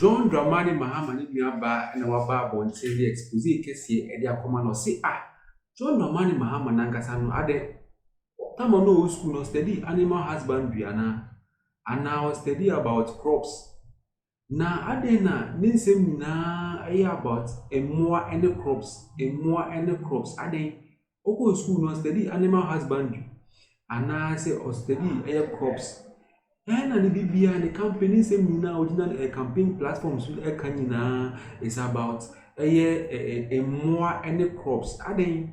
John Dramani Mahama ni nuaba na waba bonte the expose kese e dia koma no say John Dramani Mahama nankasa no ade tamo no school no study animal husbandry ana study about crops na ade na ninsem na about emmoa and crops ade oko school no study animal husbandry ana say or study crops. And the BBA and the campaign same now original campaign platforms with a canina is about a more any crops. Ade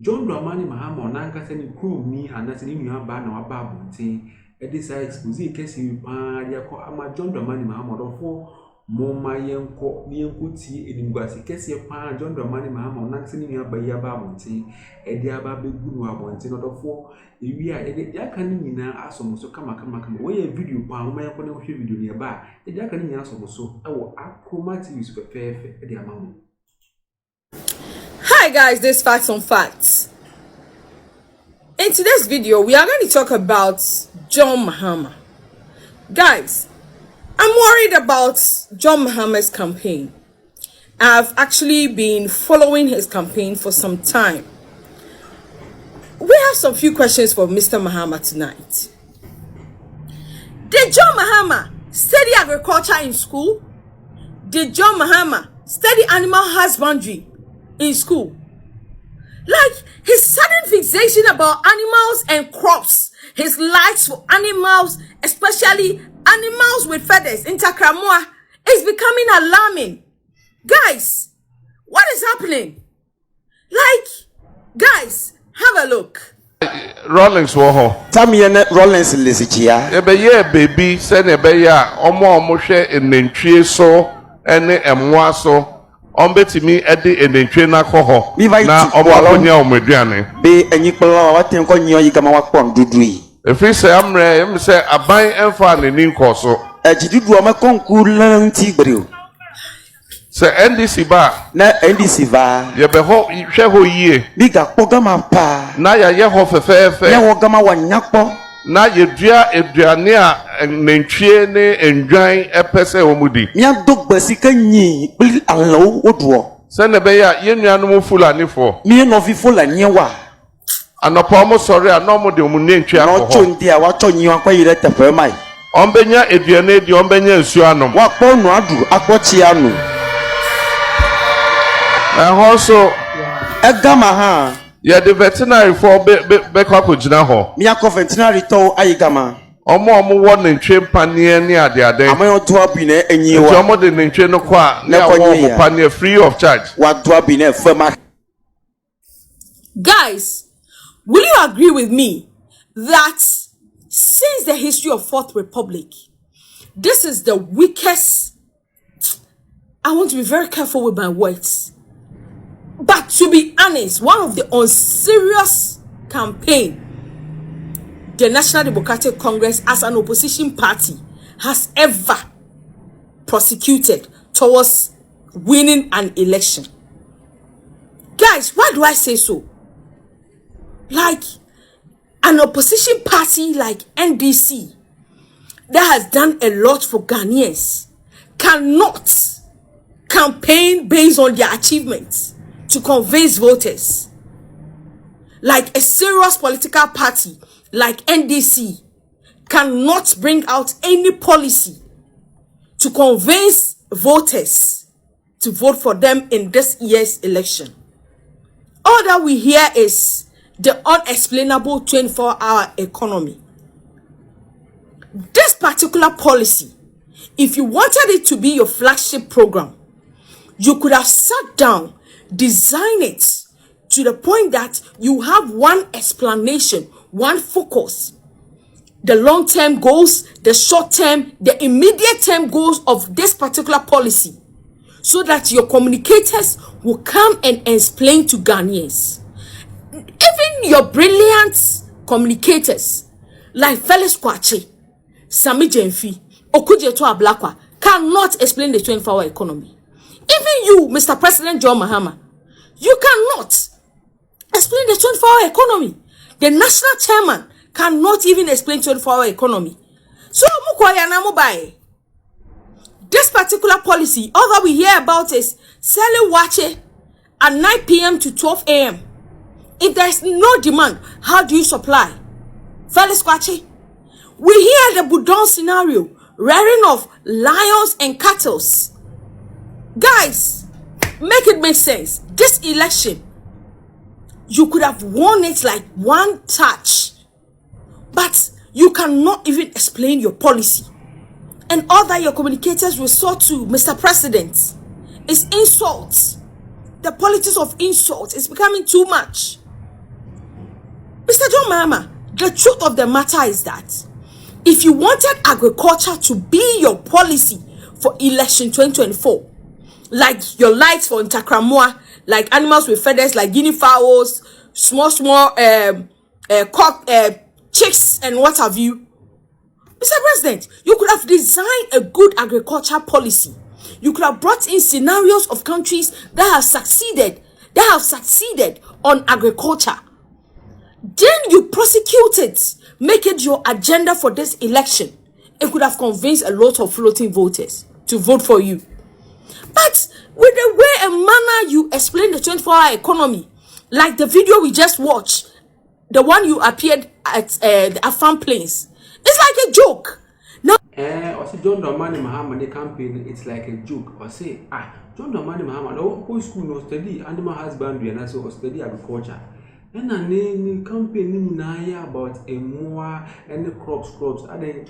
John Dramani Mahama nanka send crew me and that's in your ban or babunti. A desire expose case you pan yako ama John Dramani Mahama for Moma Yanko Yankuti in Guasi case your pan John Dramani Mahama nanka sending your by babunti. A diaba be good one not for. We are ya can na asom so kama we video pa mo ya kone hwe video ne ba ya kan nya asom so e wo acromatic use fefe e amamo. Hi guys, this Facts on Facts. In today's video we are going to talk about John Mahama. Guys, I'm worried about John Mahama's campaign. I've actually been following his campaign for some time. We have some few questions for Mr. Mahama tonight. Did John Mahama study agriculture in school? Did John Mahama study animal husbandry in school? Like his sudden fixation about animals and crops, his likes for animals, especially animals with feathers in Takramoa, is becoming alarming. Guys, what is happening? Like, guys, have a look. Rollins woho. Tamiene Rollins lesichia. Ye baby send ya omo hwe enentwie so ene emwa so ombetimi ede enentwie na koho na omo akonya omaduane be enyikpela waten ko nyo yigama wakpom dudui efi se amre em se aban emfa ne ninkoso ejidudu o makonku lanti gbere se NDC ba na NDC va ye be ho hwe ho yie biga kpogama pa na ya ye ho fefefe ya wo gama wanyakpo na ye dua eduane a nentwie ne endwan epese omudi mia dogbasi kanyi bil anlo oduo se ne be ya ye nuanom fulani fo mi no fi fulani wa anopa mo sori anomo de omu nentwie akọ no chonde a wa chonyi akwa yire tefe mai ombenya eduane di ombenya nsu anom wa kpo nu adu akpochi anu also egama ha yeah the veterinary for be kwakojina ho mi akọ veterinary to ayigama omo wo nentwe panie ne ade amayo to abi na enyi wa omo de nentwe no kwa na wo mo panie free of charge wa to abi na fema. Guys, will you agree with me that since the history of Fourth Republic, this is the weakest? I want to be very careful with my words. But to be honest, one of the unserious campaign the National Democratic Congress as an opposition party has ever prosecuted towards winning an election. Guys, why do I say so? Like an opposition party like NDC that has done a lot for Ghanaians cannot campaign based on their achievements to convince voters. Like a serious political party like NDC cannot bring out any policy to convince voters to vote for them in this year's election. All that we hear is the unexplainable 24-hour economy. This particular policy, if you wanted it to be your flagship program, you could have sat down, design it to the point that you have one explanation, one focus. The long-term goals, the short-term, the immediate-term goals of this particular policy, so that your communicators will come and explain to Ghanaians. Even your brilliant communicators, like Felix Kwache, Sami Jenfi, Okujeto Ablakwa, cannot explain the 24-hour economy. Even you, Mr. President John Mahama, you cannot explain the 24-hour economy. The national chairman cannot even explain 24-hour economy. So, This particular policy, all that we hear about is selling wache at 9 p.m. to 12 a.m. If there's no demand, how do you supply? Fellas Kwachi, we hear the Budon scenario, rearing of lions and cattle. Guys, make it make sense. This election, you could have won it like one touch, but you cannot even explain your policy. And all that your communicators resort to, Mr. President, is insults. The politics of insult is becoming too much. Mr. John Mahama, the truth of the matter is that if you wanted agriculture to be your policy for election 2024, like your lights for Ntakramua, like animals with feathers, like guinea fowls, small chicks and what have you, Mr. President, you could have designed a good agriculture policy. You could have brought in scenarios of countries that have succeeded on agriculture. Then you prosecute it, make it your agenda for this election. It could have convinced a lot of floating voters to vote for you. But with the way and manner you explain the 24-hour economy, like the video we just watched, the one you appeared at the Afan Plains, it's like a joke. Now, or say John Dramani Mahama, the campaign, it's like a joke. Or say, John Dramani Mahama, no go school, no study animal husbandry, and also study agriculture. And a name campaign naya about a more and the crops. And then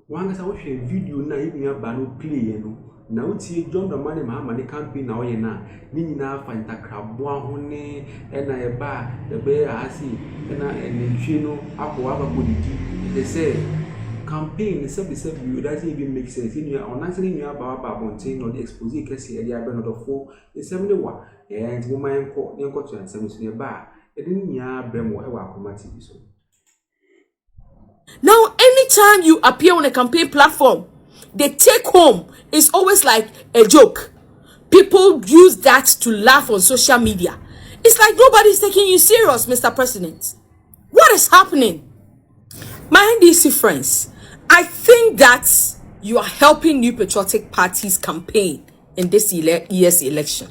one as I watch a video now, even a bano play, you know. Now see John Dramani Mahama, the campaign now, you know, Nina Fantakrabwa Hone, and I bar the bear I see, and I and Chino, Aquava Budiki. They say campaign is you doesn't even make sense. In your on answering your Baba Bontain or the expose case, the Aben of 4, the 71, and woman called the Uncle and 70 bar. Now, anytime you appear on a campaign platform, the take home is always like a joke. People use that to laugh on social media. It's like nobody's taking you serious, Mr. President. What is happening? My NDC friends, I think that you are helping New Patriotic Party's campaign in this year's election.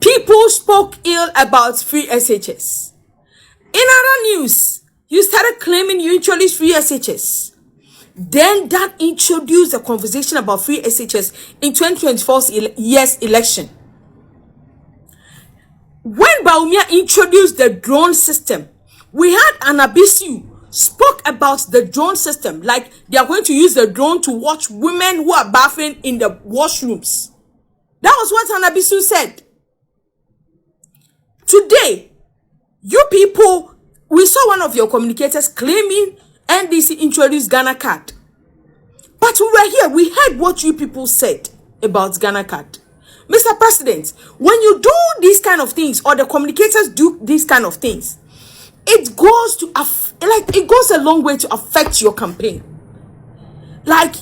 People spoke ill about free SHS. In other news, you started claiming you introduced free SHS. Then that introduced a conversation about free SHS in 2024's year's election. When Baumia introduced the drone system, we had Anabisu spoke about the drone system, like they are going to use the drone to watch women who are bathing in the washrooms. That was what Anabisu said. Today, you people, we saw one of your communicators claiming NDC introduced Ghana card. But we were here, we heard what you people said about Ghana card. Mr. President, when you do these kind of things, or the communicators do these kind of things, it goes to it goes a long way to affect your campaign. Like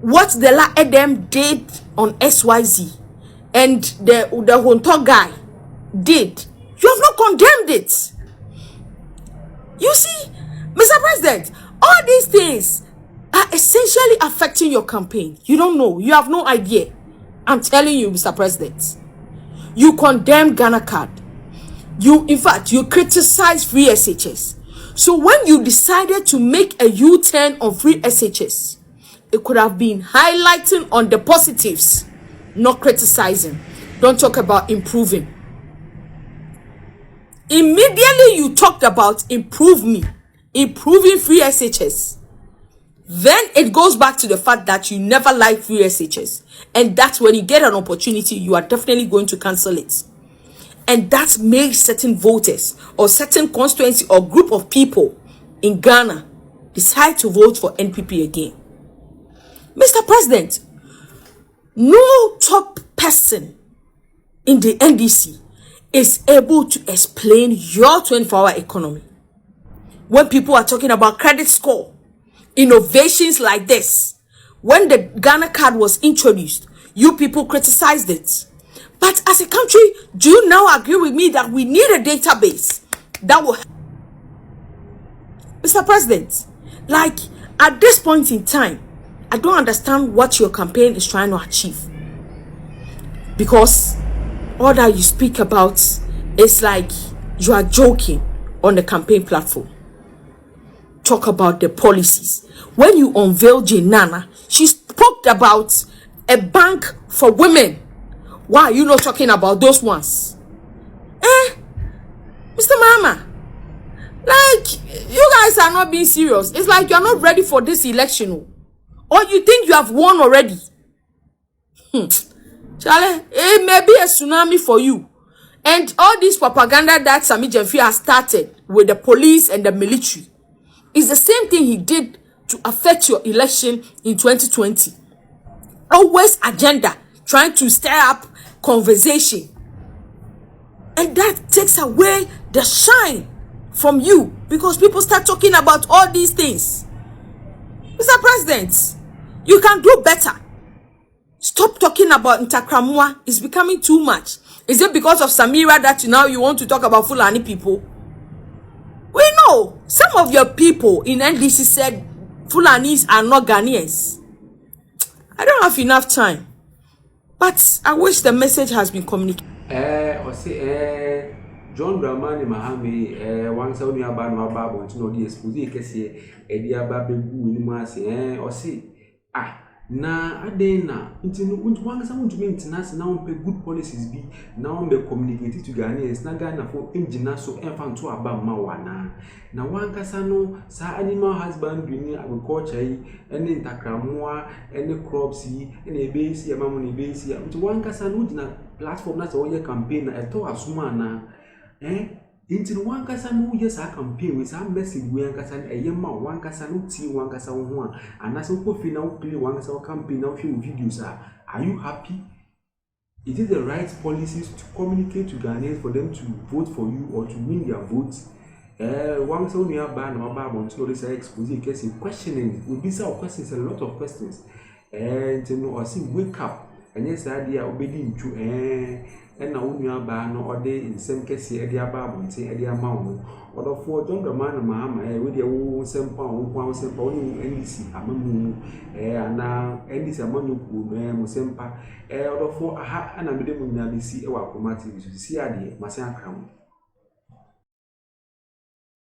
what the La Edem did on SYZ and the Honto guy did. You have not condemned it. You see, Mr. President, all these things are essentially affecting your campaign. You don't know. You have no idea. I'm telling you, Mr. President. You condemn Ghana card. In fact, you criticize free SHS. So when you decided to make a U-turn on free SHS, it could have been highlighting on the positives, not criticizing. Don't talk about improving. Immediately you talked about improving free SHS. Then it goes back to the fact that you never liked free SHS. And that's when you get an opportunity, you are definitely going to cancel it. And that made certain voters or certain constituency or group of people in Ghana decide to vote for NPP again. Mr. President, no top person in the NDC is able to explain your 24-hour economy. When people are talking about credit score, innovations like this, when the Ghana card was introduced, you people criticized it. But as a country, do you now agree with me that we need a database that will help? Mr. President, like at this point in time, I don't understand what your campaign is trying to achieve. Because all that you speak about is like you are joking on the campaign platform. Talk about the policies. When you unveiled Nana, she spoke about a bank for women. Why are you not talking about those ones? Mr. Mahama, like, you guys are not being serious. It's like you're not ready for this election. Or you think you have won already. Charlie, it may be a tsunami for you. And all this propaganda that Sami Jemfi has started with the police and the military is the same thing he did to affect your election in 2020. Always agenda, trying to stir up conversation. And that takes away the shine from you because people start talking about all these things. Mr. President, you can do better. Stop talking about Ntakramwa. It's becoming too much. Is it because of Samira that now you want to talk about Fulani people? We know some of your people in NDC said Fulanis are not Ghanaians. I don't have enough time, but I wish the message has been communicated. John Dramani Mahama, one sound near Bible, to know the expose case here, Edia Babu, William, or see, na adena ntino one someone to maintenance now pay good policies be now be communicate to Ghanaians na Ghana for engineer so enfant to aba mawana na one kasa no sa animal husbandry ni agriculture yi ene ntakramoa ene crops yi ene ebesi amamu ni ebesi nti one kasa no gina platform na so ye campaign na eto asuma na Inti one kasa no yes a campaign with some message we an kasa eyema one kasa no ti one kasa ho a anase ko fi na play one kasa campaign na show videos are you happy? Is it the right policies to communicate to Ghanaians for them to vote for you or to win their votes? One so near ban or babon so this expose case questioning will be some questions, a lot of questions. And you know, I see wake up and yes idea obeying to and now we are ban or day in some case Edia Babon, say Edia Mount, or the four John Dramani Mahama, with your own sample, only NDC, Amamu, and now NDC Amamu, Musempa, or the four, and I made them see our commodity to see idea, Masan Crown.